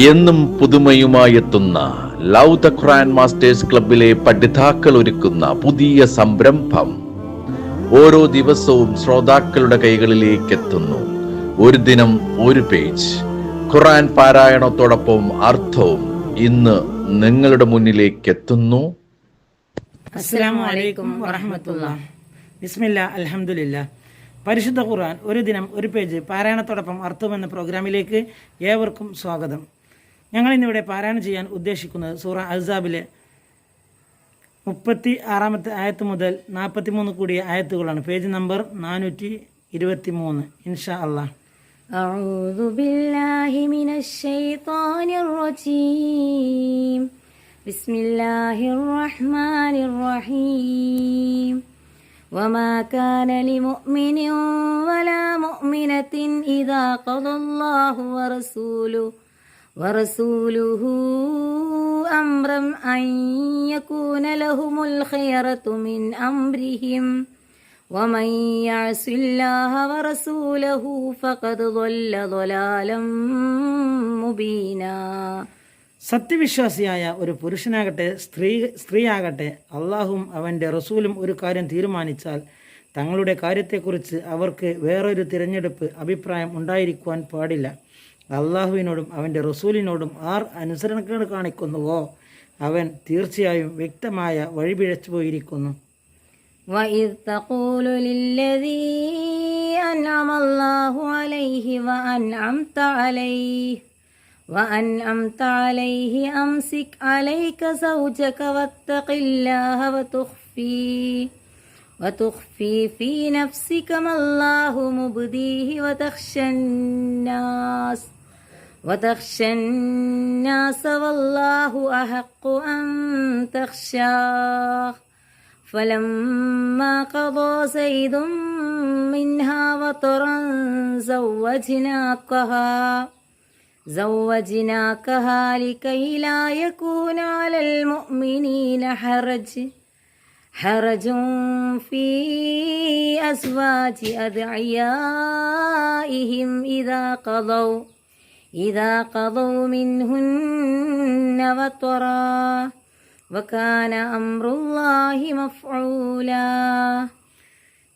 എന്നും പുതുമയുമായെത്തുന്ന love the Quran masters ക്ലബിലെ പഠിതാക്കൾ ഒരുക്കുന്ന പുതിയ സംരംഭം ഓരോ ദിവസവും ശ്രോതാക്കളുടെ കൈകളിലേക്ക് എത്തുന്നു. ഒരു ദിനം ഒരു പേജ് ഖുർആൻ പാരായണത്തോടൊപ്പം അർത്ഥവും ഇന്ന് നിങ്ങളുടെ മുന്നിലേക്ക് എത്തുന്നു. അസ്സലാമു അലൈക്കും വറഹ്മത്തുള്ളാഹി. ബിസ്മില്ലാ അൽഹംദുലില്ലാ. പരിശുദ്ധ ഖുർആൻ ഒരു ദിനം ഒരു പേജ് പാരായണത്തോടൊപ്പം അർത്ഥം എന്ന പ്രോഗ്രാമിലേക്ക് ഏവർക്കും സ്വാഗതം. ഞങ്ങൾ ഇന്നിവിടെ പാരായണം ചെയ്യാൻ ഉദ്ദേശിക്കുന്നത് സൂറ അഹ്സാബിലെ 36-ാമത്തെ ആയത്ത് മുതൽ 43 കൂടിയ ആയത്തുകളാണ്. Page number 423. ഇൻഷാ അല്ലാഹ്. അഊദു ബില്ലാഹി മിനശ് ശൈത്വാനിർ റജീം. ബിസ്മില്ലാഹിർ റഹ്മാനിർ റഹീം. വമാ കാന ലിമുഅ്മിനിൻ വലാ മുഅ്മിനത്തിൻ ഇദാ ഖദല്ലാഹു വറസൂലുഹു അംറൻ അൻ യകൂന ലഹുമുൽ ഖിയറതു മിൻ അംരിഹിം വമൻ യഅസില്ലാഹ വറസൂലഹു ഫഖദ് ളല്ല ളലാലൻ മുബീനാ. സത്യവിശ്വാസിയായ ഒരു പുരുഷനാകട്ടെ സ്ത്രീയാകട്ടെ അള്ളാഹുവും അവൻ്റെ റസൂലും ഒരു കാര്യം തീരുമാനിച്ചാൽ തങ്ങളുടെ കാര്യത്തെക്കുറിച്ച് അവർക്ക് വേറൊരു തിരഞ്ഞെടുപ്പ് അഭിപ്രായം ഉണ്ടായിരിക്കുവാൻ പാടില്ല. അള്ളാഹുവിനോടും അവൻ്റെ റസൂലിനോടും ആർ അനുസരണക്കേട് കാണിക്കുന്നുവോ അവൻ തീർച്ചയായും വ്യക്തമായ വഴിപിഴച്ചു പോയിരിക്കുന്നു. وَإِذْ تَقُولُ لِلَّذِي أَنْعَمَ اللَّهُ عَلَيْهِ وَأَنْعَمْتَ عَلَيْهِ أَمْسِكْ عَلَيْكَ زَوْجَكَ وَاتَّقِ اللَّهَ وتخفي في نفسك ما الله مبديه وتخشى الناس والله أحق أن تخشاه فلما قضى زيد منها وطرا زوجناكها لكي لا يكون على المؤمنين حرج في أزواج أدعيائهم إذا قضوا منهن وطرا وكان أمر الله مفعولا.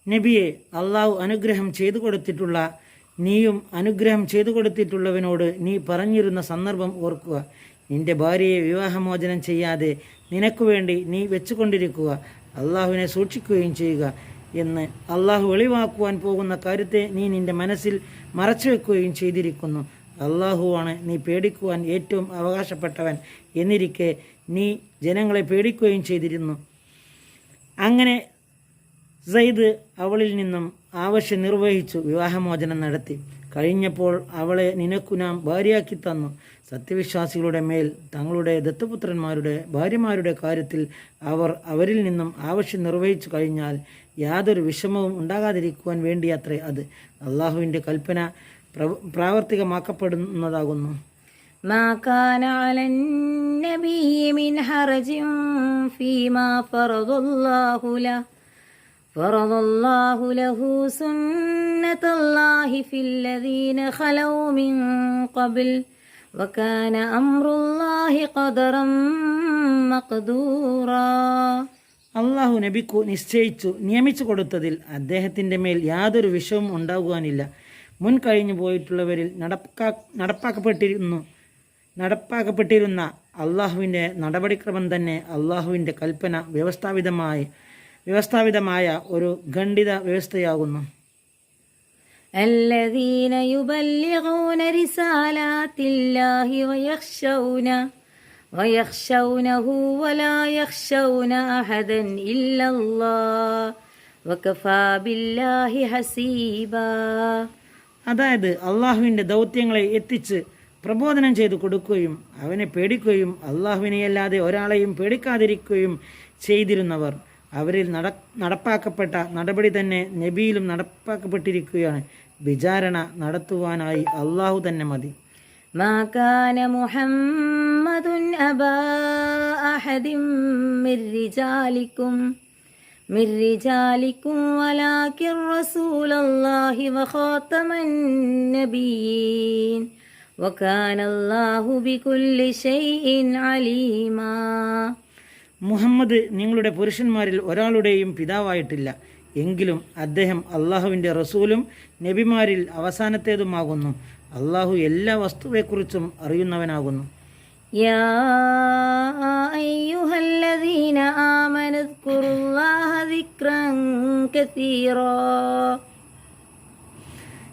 നബിയെ, അള്ളാഹു അനുഗ്രഹം ചെയ്തു കൊടുത്തിട്ടുള്ള നീയും അനുഗ്രഹം ചെയ്തു കൊടുത്തിട്ടുള്ളവനോട് നീ പറഞ്ഞിരുന്ന സന്ദർഭം ഓർക്കുക. നിന്റെ ഭാര്യയെ വിവാഹമോചനം ചെയ്യാതെ നിനക്ക് വേണ്ടി നീ വെച്ചുകൊണ്ടിരിക്കുക, അള്ളാഹുവിനെ സൂക്ഷിക്കുകയും ചെയ്യുക എന്ന് അള്ളാഹു വെളിവാക്കുവാൻ പോകുന്ന കാര്യത്തെ നീ നിന്റെ മനസ്സിൽ മറച്ചു വെക്കുകയും ചെയ്തിരിക്കുന്നു. അള്ളാഹുവാണ് നീ പേടിക്കുവാൻ ഏറ്റവും അവകാശപ്പെട്ടവൻ എന്നിരിക്കെ നീ ജനങ്ങളെ പേടിക്കുകയും ചെയ്തിരുന്നു. അങ്ങനെ സയ്യിദ് അവളിൽ നിന്നും ആവശ്യം നിർവഹിച്ചു വിവാഹമോചനം നടത്തി കഴിഞ്ഞപ്പോൾ അവളെ നിനക്കു നാം ഭാര്യയാക്കി തന്നു. സത്യവിശ്വാസികളുടെ മേൽ തങ്ങളുടെ ദത്തുപുത്രന്മാരുടെ ഭാര്യമാരുടെ കാര്യത്തിൽ അവരിൽ നിന്നും ആവശ്യം നിർവഹിച്ചു കഴിഞ്ഞാൽ യാതൊരു വിഷമവും ഉണ്ടാകാതിരിക്കുവാൻ വേണ്ടിയത്രേ അത്. അള്ളാഹുവിൻ്റെ കൽപ്പന പ്രാവർത്തികമാക്കപ്പെടുന്നതാകുന്നു. മാ കാന അലൻ നബിയ്യി മിൻ ഹറജിൻ ഫീമാ ഫറദല്ലാഹു ലഹു സുന്നത്തല്ലാഹി ഫില്ലദീന ഖലൗ മിൻ ഖബ്ൽ വകാന അംറുല്ലാഹി ഖദറൻ മഖ്ദൂറാ. അള്ളാഹു നബിക്കു നിയമിച്ചു കൊടുത്തതിൽ അദ്ദേഹത്തിൻ്റെ മേൽ യാതൊരു വിഷവും ഉണ്ടാകുവാനില്ല. മുൻ കഴിഞ്ഞു പോയിട്ടുള്ളവരിൽ നടപ്പാക്കപ്പെട്ടിരുന്ന അള്ളാഹുവിൻ്റെ നടപടിക്രമം തന്നെ അള്ളാഹുവിൻ്റെ കൽപ്പന വ്യവസ്ഥാപിതമായ ഒരു ഖണ്ഡിത വ്യവസ്ഥയാകുന്നു. الذين يبلغون رسالات الله ويخشونه ولا يخشون أحدا إلا الله وكفى بالله حسيبا. അതായത് അള്ളാഹുവിൻ്റെ ദൗത്യങ്ങളെ എത്തിച്ച് പ്രബോധനം ചെയ്തു കൊടുക്കുകയും അവനെ പേടിക്കുകയും അള്ളാഹുവിനെയല്ലാതെ ഒരാളെയും പേടിക്കാതിരിക്കുകയും ചെയ്തിരുന്നവർ. അവരിൽ നടപ്പാക്കപ്പെട്ട നടപടി തന്നെ നബിയിലും നടപ്പാക്കപ്പെട്ടിരിക്കുകയാണ്. വിചാരണ നടത്തുവാനായി അള്ളാഹു തന്നെ മതി. മാ കാന മുഹമ്മദുൻ അബാ അഹദിൻ മിർ റിജാലിക്കും വലാകിൻ റസൂലല്ലാഹി വഖാതമൻ നബിയ്യീൻ وكان الله بكل شيء عليما. മുഹമ്മദ് നിങ്ങളുടെ പുരുഷന്മാരിൽ ഒരാളുടെയും പിതാവായിട്ടില്ല. എങ്കിലും അദ്ദേഹം അള്ളാഹുവിൻ്റെ റസൂലും നബിമാരിൽ അവസാനത്തേതുമാകുന്നു. അള്ളാഹു എല്ലാ വസ്തുവെക്കുറിച്ചും അറിയുന്നവനാകുന്നു. يا أيها الذين آمنوا اذكروا الله ذكرا كثيرا.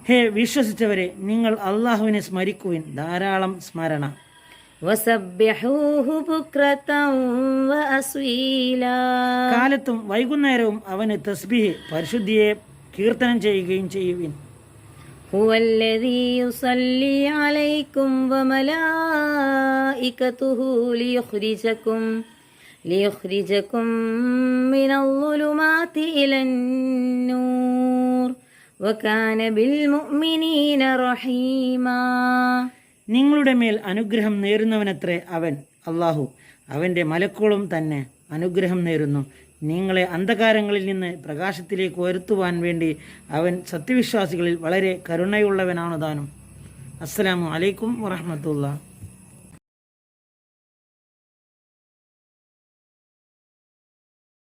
ഹേ വിശ്വസിച്ചവരെ, നിങ്ങൾ അള്ളാഹുവിനെ സ്മരിക്കുവിൻ, ധാരാളം സ്മരണ. وسبحوه بكرة وأصيلا. കാലത്തും വൈകുന്നേരവും അവന് തസ്ബീഹ്, പരിശുദ്ധിയെ കീർത്തനം ചെയ്യുകയും ചെയ്യുവിൻ. هو الذي يصلي عليكم وملائكته ليخرجكم من الظلمات إلى النور وكان بالمؤمنين رحيما. നിങ്ങളുടെ മേൽ അനുഗ്രഹം നേരുന്നവനത്രേ അവൻ അള്ളാഹു. അവൻ്റെ മലക്കുകളും തന്നെ അനുഗ്രഹം നേരുന്നു. നിങ്ങളെ അന്ധകാരങ്ങളിൽ നിന്ന് പ്രകാശത്തിലേക്ക് വരുത്തുവാൻ വേണ്ടി അവൻ സത്യവിശ്വാസികളിൽ വളരെ കരുണയുള്ളവനാണ് താനും. അസ്സലാമു അലൈക്കും വറഹ്മത്തുള്ളാഹി.